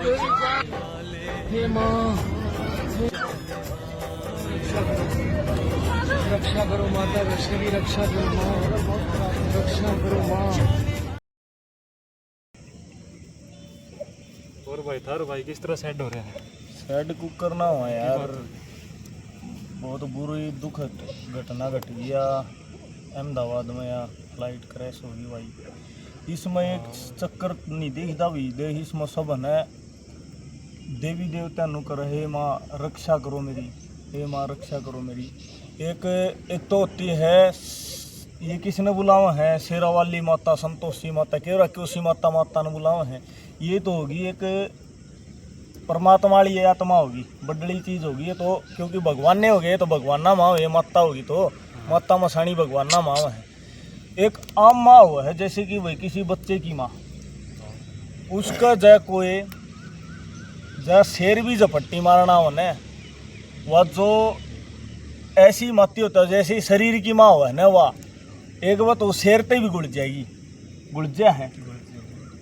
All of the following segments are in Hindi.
हे माँ रक्षा करो माता, वैष्णो की रक्षा करो माँ, रक्षा करो माँ। और भाई थारू भाई किस तरह सेट हो रहा है? सेट कुक करना हुआ यार, बहुत बुरी दुखद घटना घट गया अहमदाबाद में। या फ्लाइट क्रैश होगी भाई। इसमें एक चक्कर नहीं देखता भी देख, इसमें सब है देवी देवता नु कर, हे माँ रक्षा करो मेरी, हे माँ रक्षा करो मेरी। एक तो होती है, ये किसने बुलावा है, शेरावाली माता, संतोषी माता, केवराक्योशी माता, माता ने बुलावा है। ये तो होगी एक परमात्मा वाली ये आत्मा होगी, बड़ी चीज होगी ये तो, क्योंकि भगवान ने हो गए तो भगवान ना माँ, ये माता होगी तो माता मसानी भगवान ना माँ है। एक आम माँ हुआ है, जैसे कि वही किसी बच्चे की माँ, उसका जय कोई जय शेर भी झपट्टी मारना होने, वह जो ऐसी माती होता है जैसे शरीर की माँ हुआ है ना, वह एक बार तो शेर ते भी गुड़ जाएगी, गुड़जा है।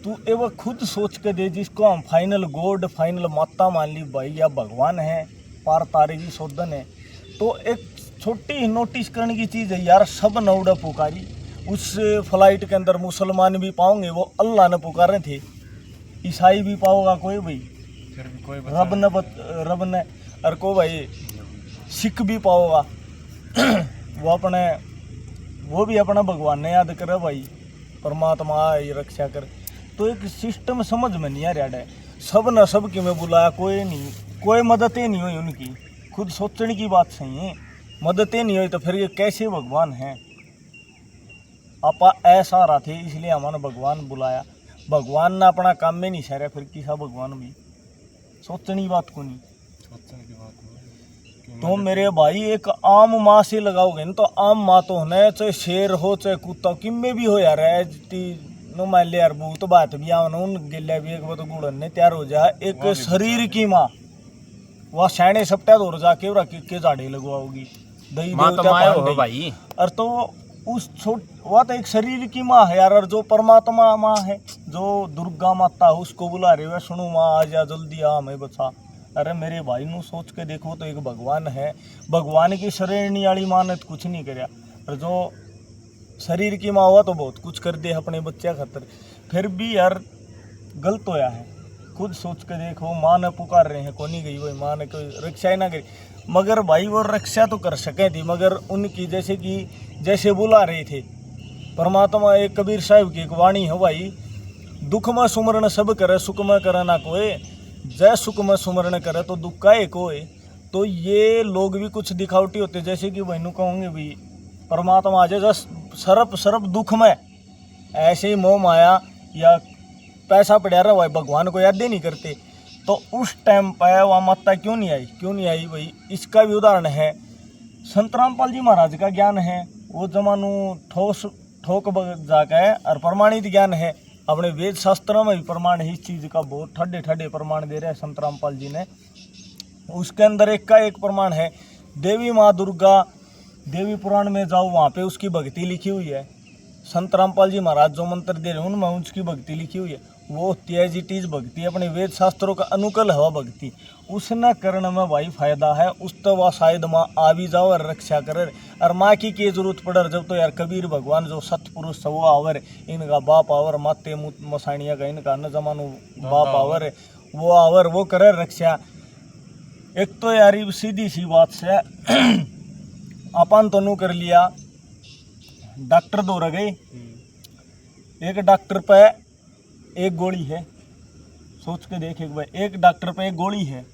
तू एक खुद सोच के दे, जिसको हम फाइनल गॉड फाइनल माता मान ली भाई, या भगवान है, पार तारे की शोधन है, तो एक छोटी नोटिस करने की चीज़ है यार। सब नौड़ा पुकारी उस फ्लाइट के अंदर, मुसलमान भी पाओगे वो अल्लाह ने पुकारे थे, ईसाई भी पाओगा कोई भाई रब ने, और को भाई सिख भी पाओगा वो भी अपना भगवान ने याद करे भाई, परमात्मा ये रक्षा कर। तो एक सिस्टम समझ में नहीं आ रहा है, सब न सब की में बुलाया, कोई नहीं, कोई मदद ही नहीं हुई उनकी। खुद सोचने की बात सही है, मदद ही नहीं हुई तो फिर ये कैसे भगवान हैं? आपा ऐसा रहा थे इसलिए हमारा भगवान बुलाया, भगवान ने अपना काम में नहीं सह रहा, फिर किसा भगवान भी सोचने की बात को नहीं। तो मेरे भाई एक आम माँ से लगाओगे ना, तो आम माँ तो होना, चाहे शेर हो चाहे कुत्ता, किम्मे भी हो यार, नो मान ले यार, भूत बात भी उन गिल्ला भी एक बार तो गुड़न ने तैयार हो जा। एक शरीर की माँ वह सैने सप्ताह और जाके और के झाड़े लगवाओगी, दही देवता भाई। और तो उस वह तो एक शरीर की माँ है यार, और जो परमात्मा माँ है, जो दुर्गा माता, उसको बुला रहे हुए, सुनो माँ आ जा जल्दी आ हमें बचा। अरे मेरे भाई नू सोच के देखो तो एक भगवान है, भगवान की शरणी वाली माँ ने कुछ नहीं कराया, और जो शरीर की माँ हुआ तो बहुत कुछ कर दे अपने बच्चे खातर, फिर भी यार गलत होया है। खुद सोच के देखो, माँ ने पुकार रहे हैं, कौन नहीं गई वही माँ ने, कोई रक्षा ही ना करी। मगर भाई वो रक्षा तो कर सके थी, मगर उनकी जैसे बुला रहे थे परमात्मा, एक कबीर साहब की एक वाणी है भाई, दुख में सुमरण सब करे, सुख में करे ना कोई, जय सुख में सुमरण करे तो दुख का एक होए। तो ये लोग भी कुछ दिखावटी होते, जैसे कि बहनों कहूँगे भी परमात्मा आ जाए सरप दुख में, ऐसे ही मोह माया या पैसा पड़ा रहा भाई, भगवान को याद ही नहीं करते। तो उस टाइम पर वह माता क्यों नहीं आई भाई? इसका भी उदाहरण है संत रामपाल जी महाराज का ज्ञान है, वो जमानू ठोक जाकर है, और प्रमाणित ज्ञान है, अपने वेद शास्त्रों में भी प्रमाण है इस चीज़ का, बहुत ठड्डे प्रमाण दे रहे हैं संत रामपाल जी ने। उसके अंदर एक का एक प्रमाण है, देवी माँ दुर्गा, देवी पुराण में जाओ वहाँ पे उसकी भक्ति लिखी हुई है। संत रामपाल जी महाराज जो मंत्र दे रहे हैं उनमें उसकी भक्ति लिखी हुई है, वो त्याजीटीज भक्ति, अपने वेद शास्त्रों का अनुकूल हवा भक्ति, उसने करने में भाई फायदा है। उस तो वह शायद माँ आ भी जाओ और रक्षा करे, और माँ की जरूरत पड़े जब तो यार कबीर भगवान जो सतपुरुष वो आवर, इनका बाप आवर, माते मसानिया का इनका न जमानो बाप आवर, वो आवर वो करे रक्षा। एक तो यार सीधी सी बात से अपन तो नू कर लिया, डॉक्टर दो रह गए, एक डॉक्टर पे एक गोली है, सोच के देख एक भाई, एक डॉक्टर पे एक गोली है,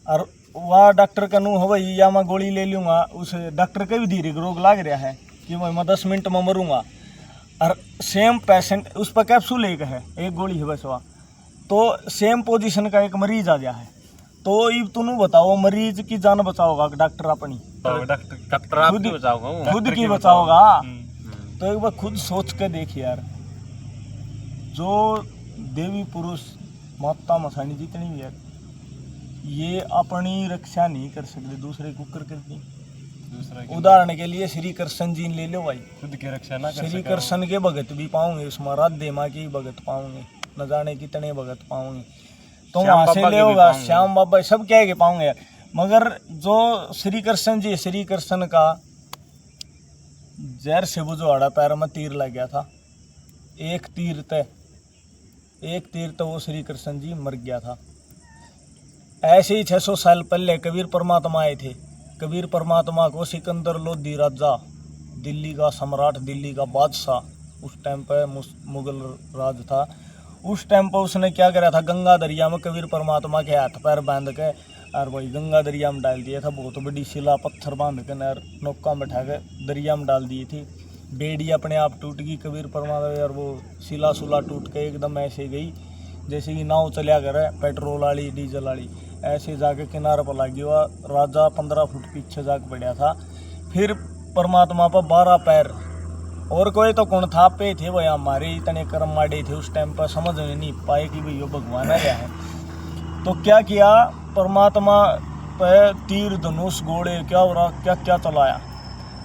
और वह डॉक्टर का नू हो भाई या मैं गोली ले लूँगा, उस डॉक्टर का भी धीरे रोग लाग रहा है कि मैं 10 मिनट में मरूँगा, और सेम पेशेंट उस पर कैप्सूल एक है, एक गोली है बस वह, तो सेम पोजीशन का एक मरीज आ गया है, तो ये तुम बताओ मरीज की जान बचाओगा डॉक्टर अपनी? खुद की बचाओगा। तो एक बार खुद सोच के देख यार, जो देवी पुरुष माता मसानी जितनी भी है, ये अपनी रक्षा नहीं कर सकते, दूसरे को कर करती। उदाहरण के लिए श्री कृष्ण जी ले लो भाई, खुद की रक्षा ना कर श्री कृष्ण के भगत भी पाओगे, उसमें राधे माँ की भगत पाओगे, न जाने कितने भगत पाओगे, तो श्याम वहाँ से बाबा ले के भी होगा पाऊंगे। श्याम बाबा सब कह के पाऊंगे यार। मगर जो श्री कृष्ण जी, श्री कृष्ण का जहर से बुझवाड़ा पैर में तीर लग गया था, एक तीर तो वो श्री कृष्ण जी मर गया था। ऐसे ही 600 साल पहले कबीर परमात्मा आए थे। कबीर परमात्मा को सिकंदर लोधी राजा, दिल्ली का सम्राट, दिल्ली का बादशाह, उस टाइम पे मुगल राज था, उस टाइम पर उसने क्या करा था, गंगा दरिया में कबीर परमात्मा के हाथ पैर बांध के और वही गंगा दरिया में डाल दिया था। बहुत बड़ी शिला पत्थर बांध के और नौका में बैठा के दरिया में डाल दी थी। बेड़ी अपने आप टूट गई कबीर परमात्मा, और वो शिला सुला टूट के एकदम ऐसे गई जैसे कि नाव चलिया करे पेट्रोल वाली डीजल वाली, ऐसे जाके किनारे पर लगी हुआ। राजा 15 फुट पीछे जाके पड़ा था। फिर परमात्मा पर 12 पैर, और कोई तो कौन था पे थे भाई, हमारे इतने कर्म माड़े थे उस टाइम पर, समझ में नहीं पाए कि भाई यो भगवान आया है। तो क्या किया परमात्मा पे, तीर धनुष घोड़े क्या हो रहा, क्या क्या चलाया।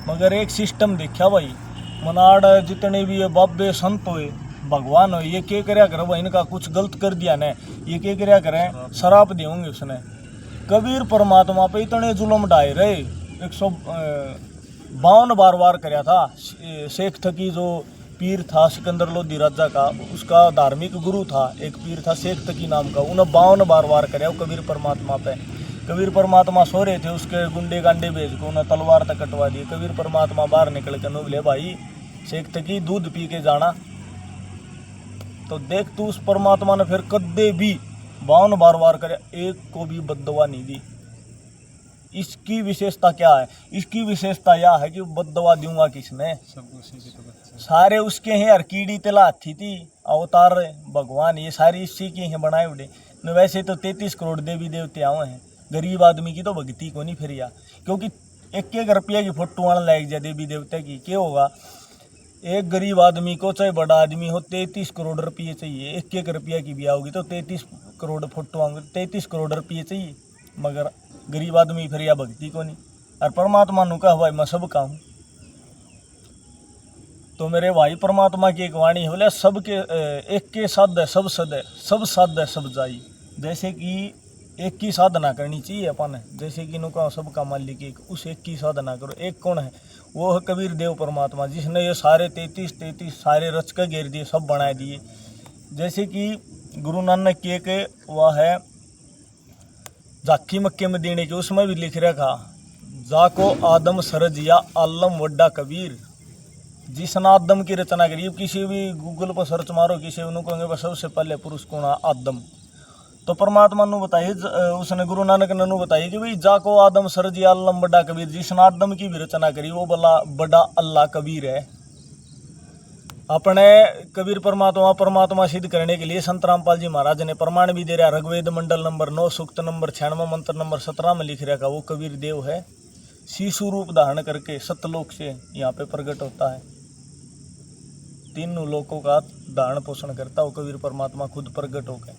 मगर एक सिस्टम देखा भाई, मनाड़ जितने भी ये बाबे संत हुए भगवान हो, ये क्या करया करे भाई, इनका कुछ गलत कर दिया ने, ये क्या करया करें, शराब देंगे उसने। कबीर परमात्मा पे इतने जुल्म ढाए रहे, 152 बार करया था। शेख थकी जो पीर था सिकंदर लोधी राजा का, उसका धार्मिक गुरु था एक पीर था शेख थकी नाम का, उन्हें 52 बार करया वो कबीर परमात्मा पे। कबीर परमात्मा सो रहे थे, उसके गुंडे गांडे भेज को उन्हें तलवार तक कटवा दी। कबीर परमात्मा बाहर निकल कर बोले, भाई शेख थकी दूध पी के जाना। तो देख तू, उस परमात्मा ने फिर कदे भी 52 बार करे, एक को भी बद्दुआ नहीं दी। इसकी विशेषता क्या है? इसकी विशेषता यह है कि बद्दुआ दूंगा किसने, सारे उसके हैं यार, कीड़ी तिला हाथी थी अवतार भगवान, ये सारी इसी की हैं बनाए उड़े। वैसे तो 33 करोड़ देवी देवते आए हैं, गरीब आदमी की तो भक्ति को नहीं फिरिया, क्योंकि 1-1 रुपया की फोटो आने लग जाए देवी देवता की, क्या होगा। एक गरीब आदमी को चाहे बड़ा आदमी हो 33 करोड़ रुपये चाहिए, 1-1 रुपया की भी आओगी तो 33 करोड़ फोटो आऊंगी, 33 करोड़ रुपये चाहिए। मगर गरीब आदमी फिर या भक्ति को नहीं, और परमात्मा नु कहा भाई मैं सब का हूँ। तो मेरे भाई परमात्मा की एक वाणी बोले, सबके एक के साध है सब सद है, सब साध है सब जाई। जैसे कि एक की साधना करनी चाहिए अपन, जैसे कि नुका सबका मालिक एक, उस एक की साधना करो। एक कौन है? वो है कबीर देव परमात्मा, जिसने ये सारे 33 सारे रच के घेर दिए, सब बना दिए। जैसे कि गुरु नानक की एक वह है झाकी मक्के मदीने के, उसमें भी लिख रखा, जाको आदम सरजिया आलम वड्डा कबीर, जिसने आदम की रचना करी। किसी भी गूगल पर सर्च मारो, किसी उन्होंने कहेंगे सबसे पहले पुरुष कौन है? आदम। तो परमात्मा ने बताइए, उसने गुरु नानक ने बताइए कि भाई जाको आदम सरजी आलम बड़ा कबीर, जिसने आदम की भी रचना करी वो बड़ा अल्लाह कबीर है। अपने कबीर परमात्मा सिद्ध करने के लिए संत रामपाल जी महाराज ने प्रमाण भी दे रहा। ऋग्वेद मंडल नंबर 9 सूक्त नंबर 96 मंत्र नंबर 17 में लिख रखा, वो कबीर देव है, शिशु रूप धारण करके सतलोक से यहाँ पे प्रकट होता है, तीनों लोकों का धारण पोषण करता वो कबीर परमात्मा खुद प्रकट होकर।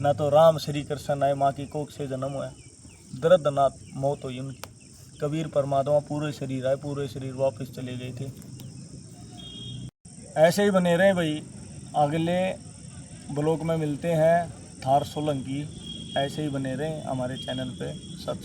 ना तो राम श्री कृष्ण आए, माँ की कोख से जन्म हुआ, दर्दनाक मौत हुई उनकी। कबीर परमात्मा पूरे शरीर आए, पूरे शरीर वापस चले गए थे। ऐसे ही बने रहे भाई, अगले ब्लॉग में मिलते हैं थार सोलंकी, ऐसे ही बने रहे हमारे चैनल पे। सत